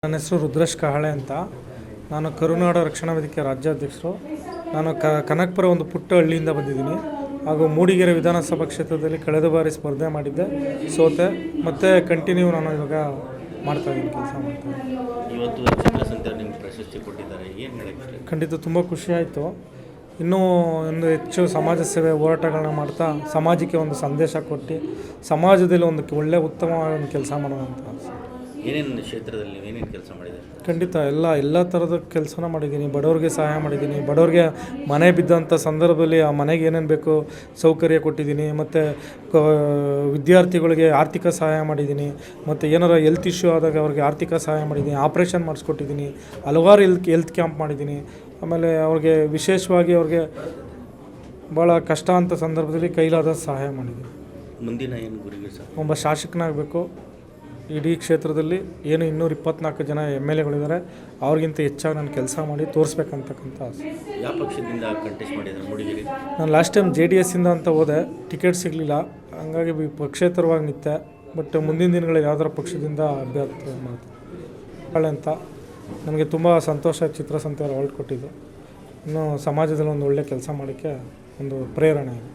ನನ್ನ ಹೆಸರು ರುದ್ರೇಶ್ ಕಹಳೆ ಅಂತ. ನಾನು ಕರುನಾಡ ರಕ್ಷಣಾ ವೇದಿಕೆ ರಾಜ್ಯಾಧ್ಯಕ್ಷರು. ನಾನು ಕನಕಪುರ ಒಂದು ಪುಟ್ಟ ಹಳ್ಳಿಯಿಂದ ಬಂದಿದ್ದೀನಿ. ಹಾಗೂ ಮೂಡಿಗೆರೆ ವಿಧಾನಸಭಾ ಕ್ಷೇತ್ರದಲ್ಲಿ ಕಳೆದ ಬಾರಿ ಸ್ಪರ್ಧೆ ಮಾಡಿದ್ದೆ, ಸೋತೆ. ಮತ್ತು ಕಂಟಿನ್ಯೂ ನಾನು ಇವಾಗ ಮಾಡ್ತಾಯಿದ್ದೀನಿ, ಕೆಲಸ ಮಾಡ್ತಾಯಿದ್ದೀನಿ. ಇವತ್ತು ಚಿತ್ರಸಂತೆ ನಿಮ್ಗೆ ಪ್ರಶಸ್ತಿ ಕೊಟ್ಟಿದ್ದಾರೆ, ಏನು ಹೇಳಕ್ಕೆ? ಖಂಡಿತ ತುಂಬ ಖುಷಿ ಆಯಿತು. ಇನ್ನೂ ಒಂದು ಹೆಚ್ಚು ಸಮಾಜ ಸೇವೆ ಹೋರಾಟಗಳನ್ನ ಮಾಡ್ತಾ ಸಮಾಜಕ್ಕೆ ಒಂದು ಸಂದೇಶ ಕೊಟ್ಟು ಸಮಾಜದಲ್ಲಿ ಒಂದು ಒಳ್ಳೆಯ ಉತ್ತಮವಾದ ಒಂದು ಕೆಲಸ ಮಾಡೋವಂಥ. ಏನೇನು ಕ್ಷೇತ್ರದಲ್ಲಿ ನೀವು ಏನೇನು ಕೆಲಸ ಮಾಡಿದ್ದೀರಿ? ಖಂಡಿತ ಎಲ್ಲ ಥರದ ಕೆಲಸನ ಮಾಡಿದ್ದೀನಿ. ಬಡವ್ರಿಗೆ ಸಹಾಯ ಮಾಡಿದ್ದೀನಿ. ಬಡವ್ರಿಗೆ ಮನೆ ಬಿದ್ದಂಥ ಸಂದರ್ಭದಲ್ಲಿ ಆ ಮನೆಗೆ ಏನೇನು ಬೇಕು ಸೌಕರ್ಯ ಕೊಟ್ಟಿದ್ದೀನಿ. ಮತ್ತು ವಿದ್ಯಾರ್ಥಿಗಳಿಗೆ ಆರ್ಥಿಕ ಸಹಾಯ ಮಾಡಿದ್ದೀನಿ. ಮತ್ತು ಏನಾರು ಹೆಲ್ತ್ ಇಶ್ಯೂ ಆದಾಗ ಅವ್ರಿಗೆ ಆರ್ಥಿಕ ಸಹಾಯ ಮಾಡಿದ್ದೀನಿ. ಆಪ್ರೇಷನ್ ಮಾಡಿಸ್ಕೊಟ್ಟಿದ್ದೀನಿ. ಹಲವಾರು ಹೆಲ್ತ್ ಕ್ಯಾಂಪ್ ಮಾಡಿದ್ದೀನಿ. ಆಮೇಲೆ ಅವ್ರಿಗೆ ವಿಶೇಷವಾಗಿ ಅವ್ರಿಗೆ ಭಾಳ ಕಷ್ಟ ಅಂತ ಸಂದರ್ಭದಲ್ಲಿ ಕೈಲಾದ ಸಹಾಯ ಮಾಡಿದ್ದೀನಿ. ಮುಂದಿನ ಏನು ಗುರಿ ಸರ್? ಒಬ್ಬ ಶಾಸಕನಾಗಬೇಕು. ಇಡೀ ಕ್ಷೇತ್ರದಲ್ಲಿ ಏನು 224 ಜನ MLA ಗಳಿದ್ದಾರೆ, ಅವ್ರಿಗಿಂತ ಹೆಚ್ಚಾಗಿ ನಾನು ಕೆಲಸ ಮಾಡಿ ತೋರಿಸ್ಬೇಕಂತಕ್ಕಂಥ ಆಸೆ. ಯಾವ ಪಕ್ಷದಿಂದ ಕಂಟೆಸ್ಟ್ ಮಾಡಿದ್ದಾರೆ ಮೂಡಿಗೆರೆ? ನಾನು ಲಾಸ್ಟ್ ಟೈಮ್ JDS ಇಂದ ಅಂತ ಹೋದೆ, ಟಿಕೆಟ್ ಸಿಗಲಿಲ್ಲ. ಹಂಗಾಗಿ ಪಕ್ಷೇತರವಾಗಿ ನಿಂತೆ. ಬಟ್ ಮುಂದಿನ ದಿನಗಳಲ್ಲಿ ಯಾವ್ದಾರ ಪಕ್ಷದಿಂದ ಅಭ್ಯರ್ಥಿ ಮಾಡ್ತಾರೆ ಅಂತ ನನಗೆ ತುಂಬ ಸಂತೋಷ. ಚಿತ್ರಸಂತೆ ಅವರು ಹೊರಟು ಕೊಟ್ಟಿದ್ದು ಇನ್ನೂ ಸಮಾಜದಲ್ಲಿ ಒಂದು ಒಳ್ಳೆಯ ಕೆಲಸ ಮಾಡೋಕ್ಕೆ ಒಂದು ಪ್ರೇರಣೆ ಇದೆ.